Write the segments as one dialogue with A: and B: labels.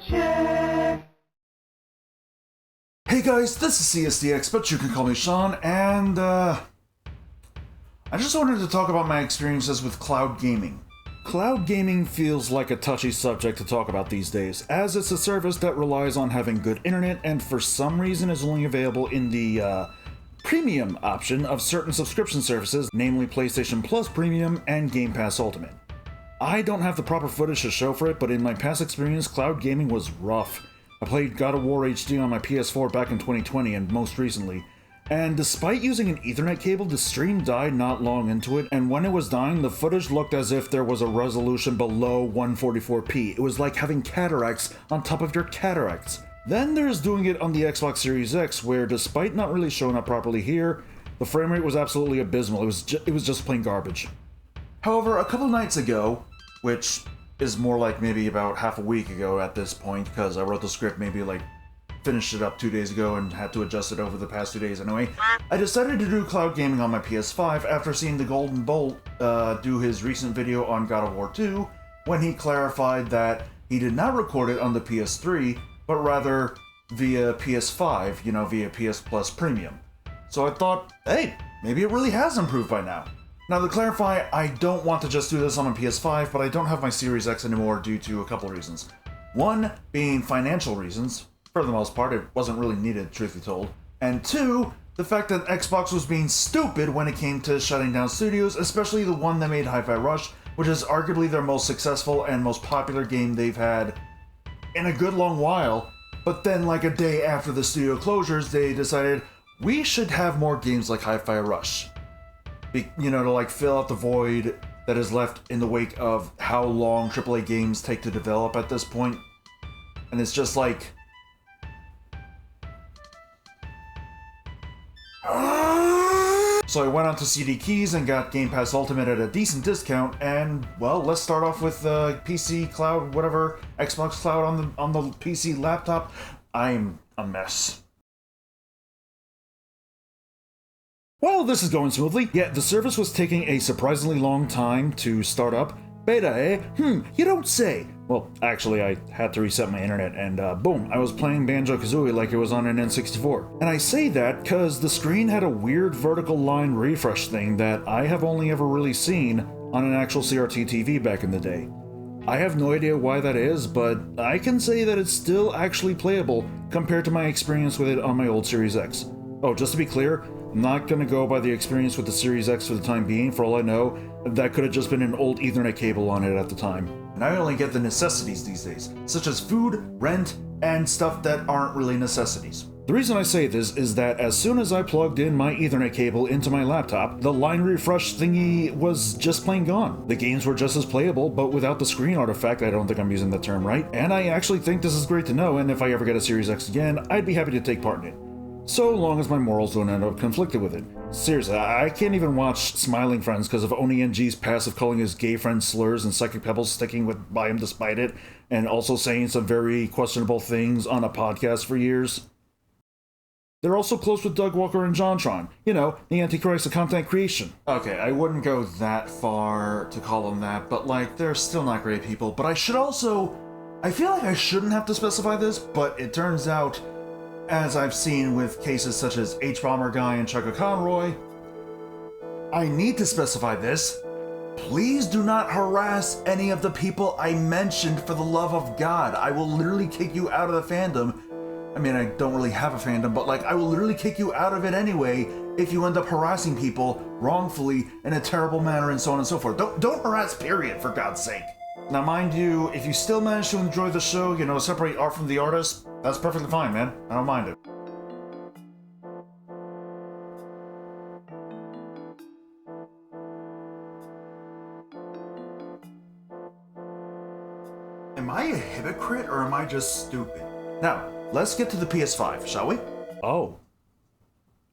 A: Hey guys, this is CSDX, but you can call me Sean, and I just wanted to talk about my experiences with cloud gaming. Cloud gaming feels like a touchy subject to talk about these days, as it's a service that relies on having good internet and for some reason is only available in the premium option of certain subscription services, namely PlayStation Plus Premium and Game Pass Ultimate. I don't have the proper footage to show for it, but in my past experience, cloud gaming was rough. I played God of War HD on my PS4 back in 2020 and most recently, and despite using an Ethernet cable, the stream died not long into it, and when it was dying, the footage looked as if there was a resolution below 144p. It was like having cataracts on top of your cataracts. Then there's doing it on the Xbox Series X, where despite not really showing up properly here, the frame rate was absolutely abysmal. It was just plain garbage. However, a couple nights ago, which is more like maybe about half a week ago at this point, because I wrote the script finished it up 2 days ago and had to adjust it over the past 2 days anyway, I decided to do cloud gaming on my PS5 after seeing the Golden Bolt do his recent video on God of War 2, when he clarified that he did not record it on the PS3, but rather via PS5, via PS Plus Premium. So I thought, hey, maybe it really has improved by now. Now, to clarify, I don't want to just do this on my PS5, but I don't have my Series X anymore due to a couple reasons. One being financial reasons. For the most part, it wasn't really needed, truth be told. And two, the fact that Xbox was being stupid when it came to shutting down studios, especially the one that made Hi-Fi Rush, which is arguably their most successful and most popular game they've had in a good long while. But then, like a day after the studio closures, they decided, we should have more games like Hi-Fi Rush. To fill out the void that is left in the wake of how long AAA games take to develop at this point. And it's just like... So I went onto CD Keys and got Game Pass Ultimate at a decent discount, and, well, let's start off with PC Cloud, whatever, Xbox Cloud on the PC laptop. I'm a mess. Well, this is going smoothly, yet the service was taking a surprisingly long time to start up. Beta, eh? You don't say. Well, actually, I had to reset my internet, and boom, I was playing Banjo-Kazooie like it was on an N64. And I say that because the screen had a weird vertical line refresh thing that I have only ever really seen on an actual CRT TV back in the day. I have no idea why that is, but I can say that it's still actually playable compared to my experience with it on my old Series X. Oh, just to be clear, I'm not going to go by the experience with the Series X for the time being. For all I know, that could have just been an old Ethernet cable on it at the time. And I only get the necessities these days, such as food, rent, and stuff that aren't really necessities. The reason I say this is that as soon as I plugged in my Ethernet cable into my laptop, the line refresh thingy was just plain gone. The games were just as playable, but without the screen artifact. I don't think I'm using the term right. And I actually think this is great to know, and if I ever get a Series X again, I'd be happy to take part in it. So long as my morals don't end up conflicted with it. Seriously, I can't even watch Smiling Friends because of Oni NG's passive calling his gay friend slurs and Psychic Pebbles sticking by him despite it, and also saying some very questionable things on a podcast for years. They're also close with Doug Walker and JonTron, the Antichrist of content creation. Okay, I wouldn't go that far to call them that, but they're still not great people. But I feel like I shouldn't have to specify this, but it turns out, as I've seen with cases such as H-Bomber Guy and Chugga Conroy, I need to specify this. Please do not harass any of the people I mentioned, for the love of God. I will literally kick you out of the fandom. I mean, I don't really have a fandom, but I will literally kick you out of it anyway if you end up harassing people wrongfully in a terrible manner and so on and so forth. Don't harass, period, for God's sake. Now, mind you, if you still manage to enjoy the show, separate art from the artist, that's perfectly fine, man. I don't mind it. Am I a hypocrite or am I just stupid? Now, let's get to the PS5, shall we? Oh.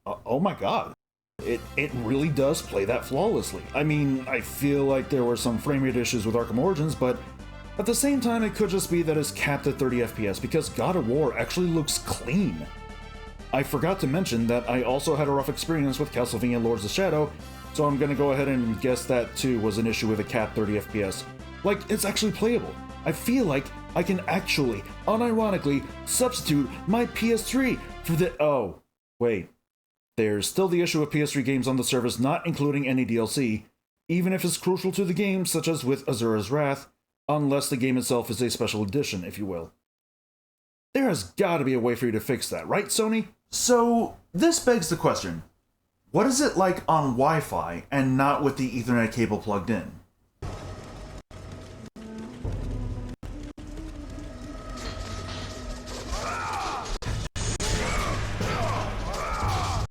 A: Oh my god. It really does play that flawlessly. I mean, I feel like there were some frame rate issues with Arkham Origins, but at the same time, it could just be that it's capped at 30 FPS because God of War actually looks clean. I forgot to mention that I also had a rough experience with Castlevania Lords of Shadow, so I'm gonna go ahead and guess that too was an issue with a capped 30 FPS. It's actually playable. I feel like I can actually, unironically, substitute my PS3 for the— oh, wait. There's still the issue of PS3 games on the service not including any DLC, even if it's crucial to the game, such as with Azura's Wrath, unless the game itself is a special edition, if you will. There has gotta be a way for you to fix that, right, Sony? So, this begs the question, what is it like on Wi-Fi and not with the Ethernet cable plugged in?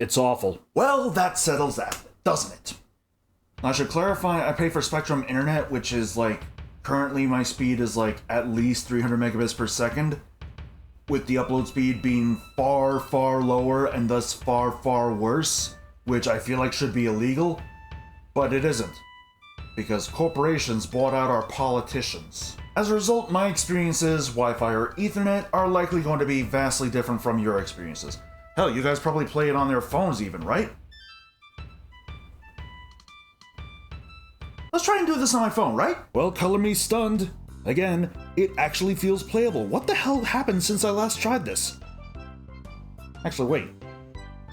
A: It's awful. Well, that settles that, doesn't it? I should clarify, I pay for Spectrum Internet, which is like, currently my speed is like at least 300 megabits per second, with the upload speed being far, far lower and thus far, far worse, which I feel like should be illegal, but it isn't, because corporations bought out our politicians. As a result, my experiences, Wi-Fi or Ethernet, are likely going to be vastly different from your experiences. Hell, you guys probably play it on their phones even, right? Let's try and do this on my phone, right? Well, color me stunned. Again, it actually feels playable. What the hell happened since I last tried this? Actually, wait.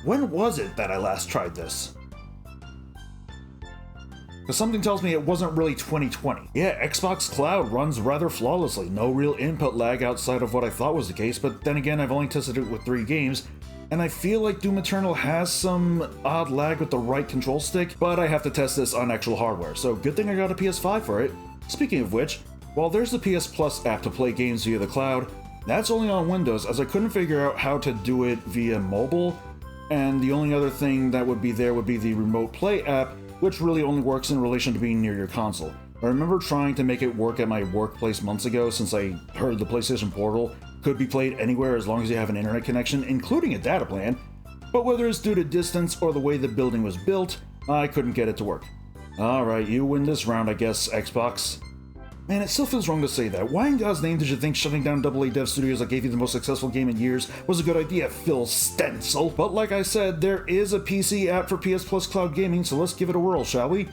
A: When was it that I last tried this? Because something tells me it wasn't really 2020. Yeah, Xbox Cloud runs rather flawlessly. No real input lag outside of what I thought was the case, but then again, I've only tested it with 3 games, and I feel like Doom Eternal has some odd lag with the right control stick, but I have to test this on actual hardware, so good thing I got a PS5 for it. Speaking of which, while there's the PS Plus app to play games via the cloud, that's only on Windows, as I couldn't figure out how to do it via mobile, and the only other thing that would be there would be the Remote Play app, which really only works in relation to being near your console. I remember trying to make it work at my workplace months ago, since I heard the PlayStation Portal could be played anywhere as long as you have an internet connection, including a data plan, but whether it's due to distance or the way the building was built, I couldn't get it to work. Alright, you win this round, I guess, Xbox. Man, it still feels wrong to say that. Why in God's name did you think shutting down AA Dev Studios that gave you the most successful game in years was a good idea, Phil Stencil? But like I said, there is a PC app for PS Plus Cloud Gaming, so let's give it a whirl, shall we?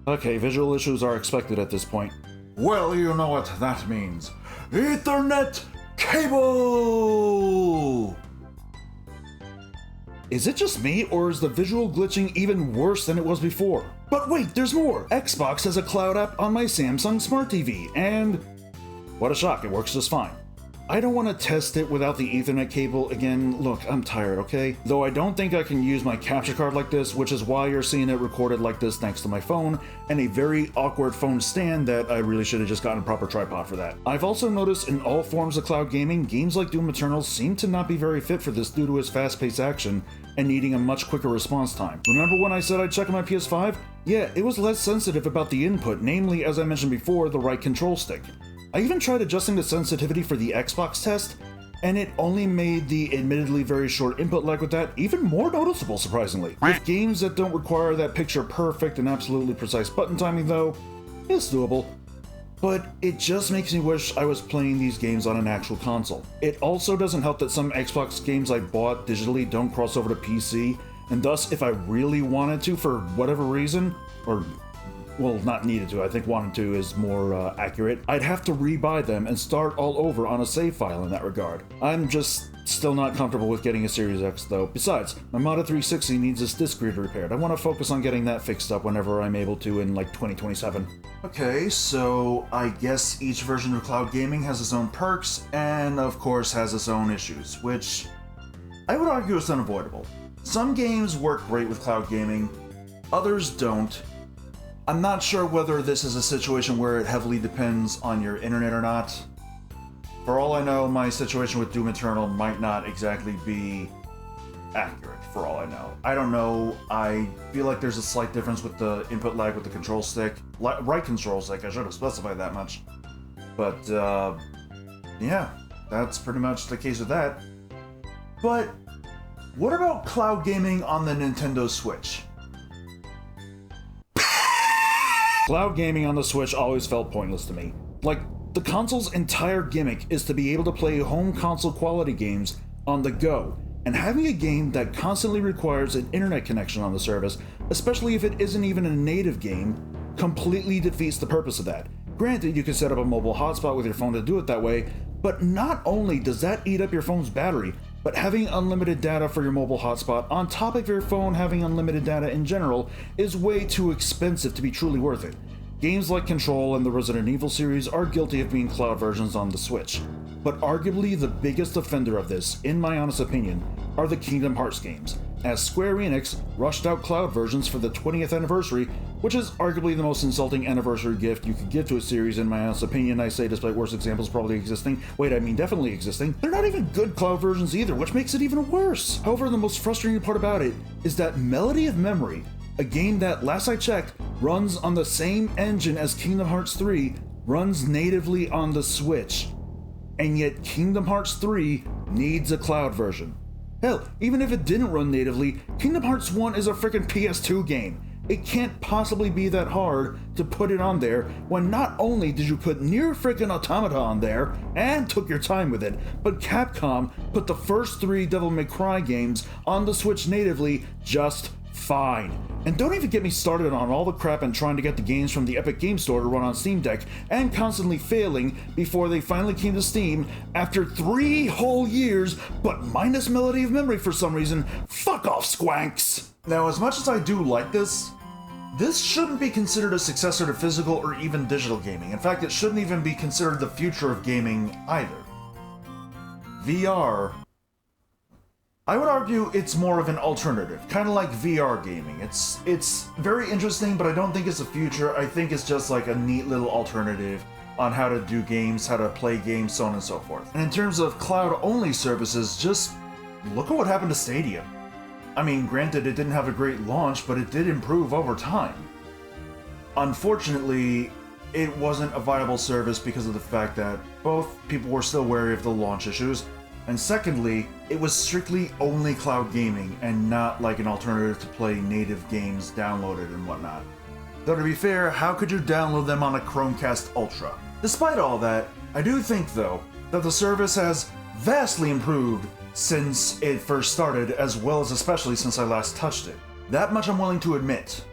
A: Okay, visual issues are expected at this point. Well, you know what that means. Ethernet cable! Is it just me, or is the visual glitching even worse than it was before? But wait, there's more! Xbox has a cloud app on my Samsung Smart TV, and what a shock, it works just fine. I don't want to test it without the Ethernet cable again. Look, I'm tired, okay? Though I don't think I can use my capture card like this, which is why you're seeing it recorded like this next to my phone, and a very awkward phone stand that I really should have just gotten a proper tripod for that. I've also noticed in all forms of cloud gaming, games like Doom Eternal seem to not be very fit for this due to its fast-paced action and needing a much quicker response time. Remember when I said I'd check on my PS5? Yeah, it was less sensitive about the input, namely, as I mentioned before, the right control stick. I even tried adjusting the sensitivity for the Xbox test, and it only made the admittedly very short input lag with that even more noticeable, surprisingly. With games that don't require that picture-perfect and absolutely precise button timing though, it's doable. But it just makes me wish I was playing these games on an actual console. It also doesn't help that some Xbox games I bought digitally don't cross over to PC, and thus if I really wanted to for whatever reason, or well, not needed to, I think wanted to is more accurate, I'd have to rebuy them and start all over on a save file in that regard. I'm just still not comfortable with getting a Series X though. Besides, my Moda 360 needs its disc reader repaired. I want to focus on getting that fixed up whenever I'm able to in like 2027. Okay, so I guess each version of cloud gaming has its own perks and of course has its own issues, which I would argue is unavoidable. Some games work great with cloud gaming, others don't. I'm not sure whether this is a situation where it heavily depends on your internet or not. For all I know, my situation with Doom Eternal might not exactly be accurate, for all I know. I don't know, I feel like there's a slight difference with the input lag with the control stick. Right control stick, I should have specified that much. But, yeah, that's pretty much the case with that. But, what about cloud gaming on the Nintendo Switch? Cloud gaming on the Switch always felt pointless to me. Like, the console's entire gimmick is to be able to play home console quality games on the go, and having a game that constantly requires an internet connection on the service, especially if it isn't even a native game, completely defeats the purpose of that. Granted, you can set up a mobile hotspot with your phone to do it that way, but not only does that eat up your phone's battery, but having unlimited data for your mobile hotspot on top of your phone having unlimited data in general is way too expensive to be truly worth it. Games like Control and the Resident Evil series are guilty of being cloud versions on the Switch, but arguably the biggest offender of this, in my honest opinion, are the Kingdom Hearts games, as Square Enix rushed out cloud versions for the 20th anniversary, which is arguably the most insulting anniversary gift you could give to a series in my honest opinion. I say despite worse examples probably existing. Wait, I mean definitely existing. They're not even good cloud versions either, which makes it even worse. However, the most frustrating part about it is that Melody of Memory, a game that, last I checked, runs on the same engine as Kingdom Hearts 3, runs natively on the Switch. And yet Kingdom Hearts 3 needs a cloud version. Hell, even if it didn't run natively, Kingdom Hearts 1 is a freaking PS2 game. It can't possibly be that hard to put it on there when not only did you put Nier freaking Automata on there and took your time with it, but Capcom put the first 3 Devil May Cry games on the Switch natively just fine. And don't even get me started on all the crap and trying to get the games from the Epic Game Store to run on Steam Deck and constantly failing before they finally came to Steam after 3 whole years, but minus Melody of Memory for some reason. Fuck off, squanks! Now, as much as I do like this shouldn't be considered a successor to physical or even digital gaming. In fact, it shouldn't even be considered the future of gaming either. VR, I would argue it's more of an alternative, kind of like VR gaming. It's very interesting, but I don't think it's the future. I think it's just like a neat little alternative on how to do games, how to play games, so on and so forth. And in terms of cloud-only services, just look at what happened to Stadia. I mean, granted, it didn't have a great launch, but it did improve over time. Unfortunately, it wasn't a viable service because of the fact that both people were still wary of the launch issues, and secondly, it was strictly only cloud gaming and not like an alternative to play native games downloaded and whatnot. Though to be fair, how could you download them on a Chromecast Ultra? Despite all that, I do think though that the service has vastly improved since it first started, as well as especially since I last touched it. That much I'm willing to admit.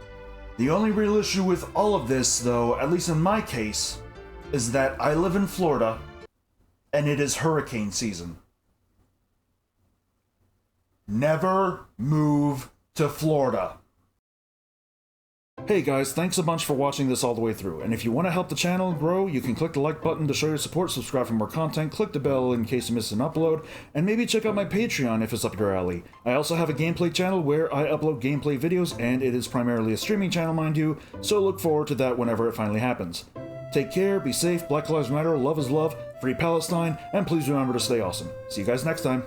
A: The only real issue with all of this though, at least in my case, is that I live in Florida and it is hurricane season. Never move to Florida. Hey guys, thanks a bunch for watching this all the way through, and if you want to help the channel grow, you can click the like button to show your support, subscribe for more content, click the bell in case you miss an upload, and maybe check out my Patreon if it's up your alley. I also have a gameplay channel where I upload gameplay videos, and it is primarily a streaming channel, mind you, so look forward to that whenever it finally happens. Take care, be safe, Black Lives Matter, love is love, free Palestine, and please remember to stay awesome. See you guys next time.